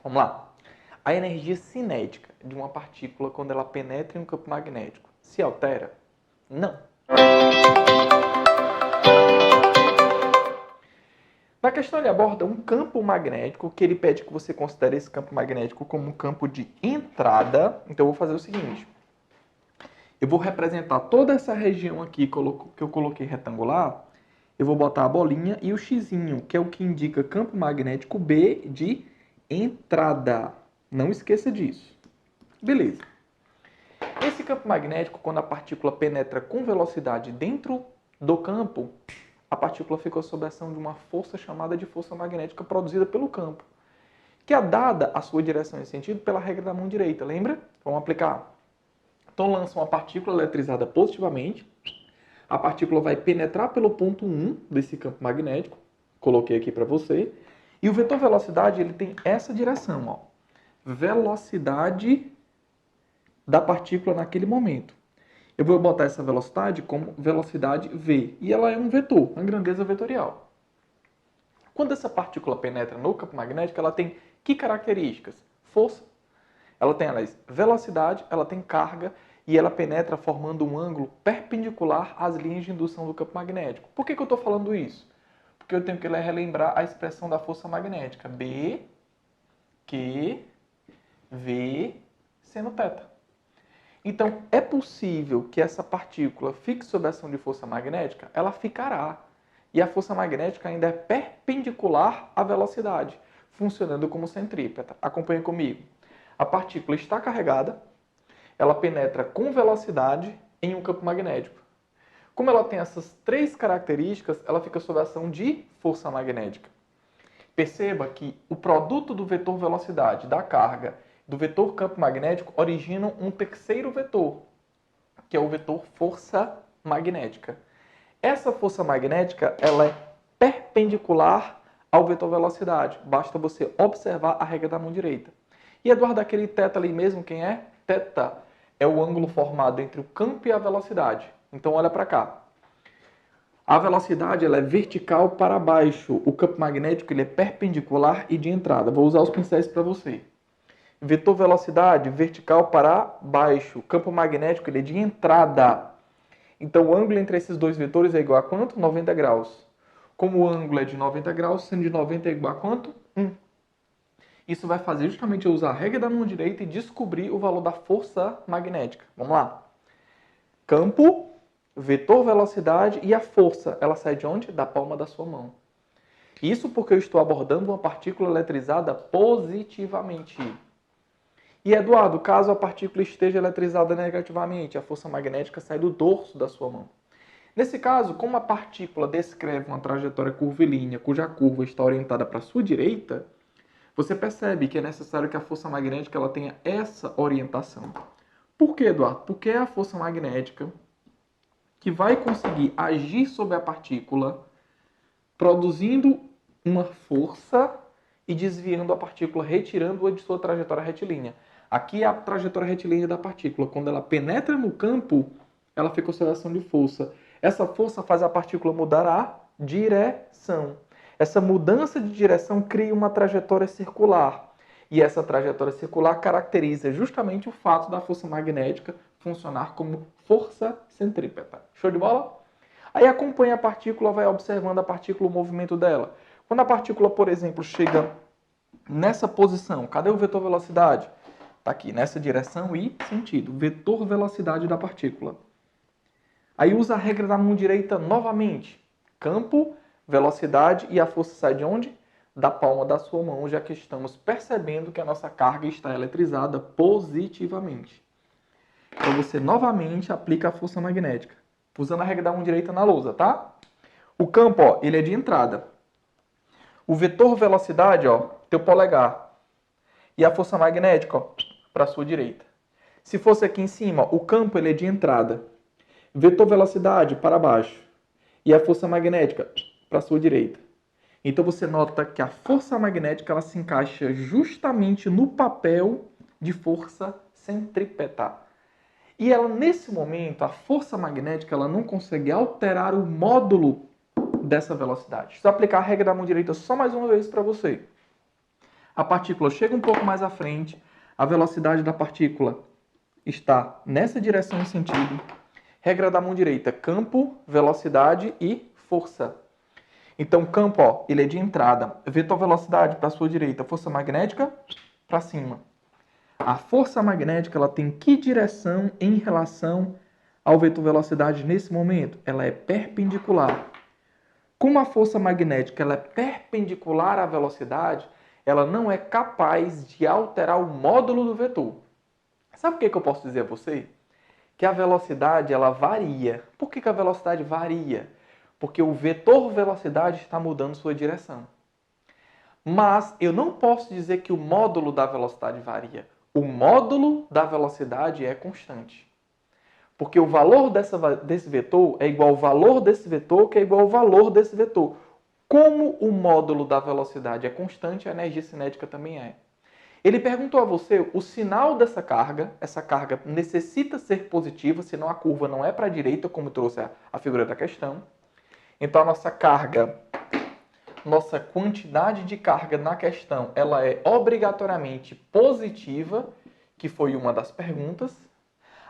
Vamos lá. A energia cinética de uma partícula quando ela penetra em um campo magnético se altera? Não. Na questão ele aborda um campo magnético que ele pede que você considere esse campo magnético como um campo de entrada. Então eu vou fazer o seguinte. Eu vou representar toda essa região aqui que eu coloquei retangular. Eu vou botar a bolinha e o xizinho, que é o que indica campo magnético B de entrada. Não esqueça disso. Beleza. Esse campo magnético, quando a partícula penetra com velocidade dentro do campo, a partícula ficou sob a ação de uma força chamada de força magnética produzida pelo campo, que é dada a sua direção e sentido pela regra da mão direita, lembra? Vamos aplicar. Então lança uma partícula eletrizada positivamente, a partícula vai penetrar pelo ponto 1 desse campo magnético, coloquei aqui para você, e o vetor velocidade ele tem essa direção, ó. Velocidade da partícula naquele momento. Eu vou botar essa velocidade como velocidade v, e ela é um vetor, uma grandeza vetorial. Quando essa partícula penetra no campo magnético, ela tem que características? Força. Ela tem, aliás, velocidade, ela tem carga, e ela penetra formando um ângulo perpendicular às linhas de indução do campo magnético. Por que eu estou falando isso? Porque eu tenho que relembrar a expressão da força magnética. B, Q, V, seno θ. Então, é possível que essa partícula fique sob a ação de força magnética? Ela ficará. E a força magnética ainda é perpendicular à velocidade, funcionando como centrípeta. Acompanhe comigo. A partícula está carregada, ela penetra com velocidade em um campo magnético. Como ela tem essas três características, ela fica sob a ação de força magnética. Perceba que o produto do vetor velocidade, da carga, do vetor campo magnético originam um terceiro vetor, que é o vetor força magnética. Essa força magnética ela é perpendicular ao vetor velocidade. Basta você observar a regra da mão direita. E Eduardo, aquele θ ali mesmo, quem é? Θ é o ângulo formado entre o campo e a velocidade. Então olha para cá. A velocidade ela é vertical para baixo. O campo magnético ele é perpendicular e de entrada. Vou usar os pincéis para você. Vetor velocidade vertical para baixo. O campo magnético ele é de entrada. Então o ângulo entre esses dois vetores é igual a quanto? 90 graus. Como o ângulo é de 90 graus, sendo de 90 é igual a quanto? 1. Isso vai fazer justamente eu usar a regra da mão direita e descobrir o valor da força magnética. Vamos lá. Campo, vetor velocidade e a força. Ela sai de onde? Da palma da sua mão. Isso porque eu estou abordando uma partícula eletrizada positivamente. E Eduardo, caso a partícula esteja eletrizada negativamente, a força magnética sai do dorso da sua mão. Nesse caso, como a partícula descreve uma trajetória curvilínea cuja curva está orientada para a sua direita, você percebe que é necessário que a força magnética ela tenha essa orientação. Por quê, Eduardo? Porque é a força magnética que vai conseguir agir sobre a partícula, produzindo uma força e desviando a partícula, retirando-a de sua trajetória retilínea. Aqui é a trajetória retilínea da partícula. Quando ela penetra no campo, ela fica sob ação de força. Essa força faz a partícula mudar a direção. Essa mudança de direção cria uma trajetória circular. E essa trajetória circular caracteriza justamente o fato da força magnética funcionar como força centrípeta. Show de bola? Aí acompanha a partícula, vai observando a partícula, o movimento dela. Quando a partícula, por exemplo, chega nessa posição, cadê o vetor velocidade? Está aqui, nessa direção e sentido. Vetor velocidade da partícula. Aí usa a regra da mão direita novamente. Campo, velocidade e a força sai de onde? Da palma da sua mão, já que estamos percebendo que a nossa carga está eletrizada positivamente. Então você novamente aplica a força magnética, usando a regra da mão direita na lousa, tá? O campo, ó, ele é de entrada. O vetor velocidade, ó, teu polegar. E a força magnética, ó, para a sua direita. Se fosse aqui em cima, ó, o campo ele é de entrada. Vetor velocidade para baixo. E a força magnética para a sua direita. Então você nota que a força magnética ela se encaixa justamente no papel de força centrípeta. E ela, nesse momento, a força magnética ela não consegue alterar o módulo dessa velocidade. Deixa eu aplicar a regra da mão direita só mais uma vez para você. A partícula chega um pouco mais à frente, a velocidade da partícula está nessa direção e sentido. Regra da mão direita, campo, velocidade e força. Então, campo, ó, ele é de entrada. Vetor velocidade para a sua direita, força magnética para cima. A força magnética ela tem que direção em relação ao vetor velocidade nesse momento? Ela é perpendicular. Como a força magnética ela é perpendicular à velocidade, ela não é capaz de alterar o módulo do vetor. Sabe o que eu posso dizer a você? Que a velocidade ela varia. Por que a velocidade varia? Porque o vetor velocidade está mudando sua direção. Mas eu não posso dizer que o módulo da velocidade varia. O módulo da velocidade é constante. Porque o valor desse vetor é igual ao valor desse vetor, que é igual ao valor desse vetor. Como o módulo da velocidade é constante, a energia cinética também é. Ele perguntou a você o sinal dessa carga. Essa carga necessita ser positiva, senão a curva não é para a direita, como trouxe a figura da questão. Então, a nossa carga, nossa quantidade de carga na questão, ela é obrigatoriamente positiva, que foi uma das perguntas.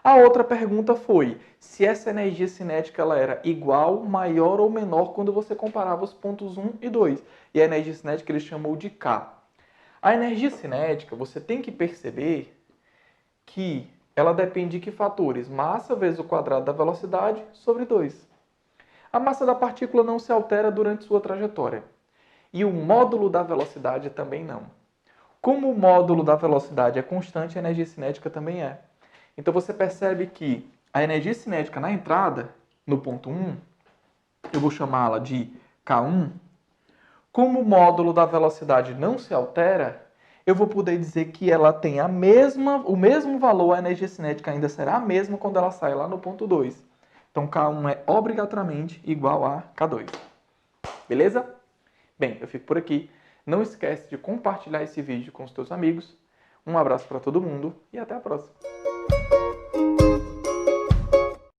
A outra pergunta foi se essa energia cinética ela era igual, maior ou menor quando você comparava os pontos 1 e 2. E a energia cinética ele chamou de K. A energia cinética, você tem que perceber que ela depende de que fatores? Massa vezes o quadrado da velocidade sobre 2. A massa da partícula não se altera durante sua trajetória. E o módulo da velocidade também não. Como o módulo da velocidade é constante, a energia cinética também é. Então você percebe que a energia cinética na entrada, no ponto 1, eu vou chamá-la de K1. Como o módulo da velocidade não se altera, eu vou poder dizer que ela tem o mesmo valor, a energia cinética ainda será a mesma quando ela sai lá no ponto 2. Então K1 é obrigatoriamente igual a K2. Beleza? Bem, eu fico por aqui. Não esquece de compartilhar esse vídeo com os teus amigos. Um abraço para todo mundo e até a próxima.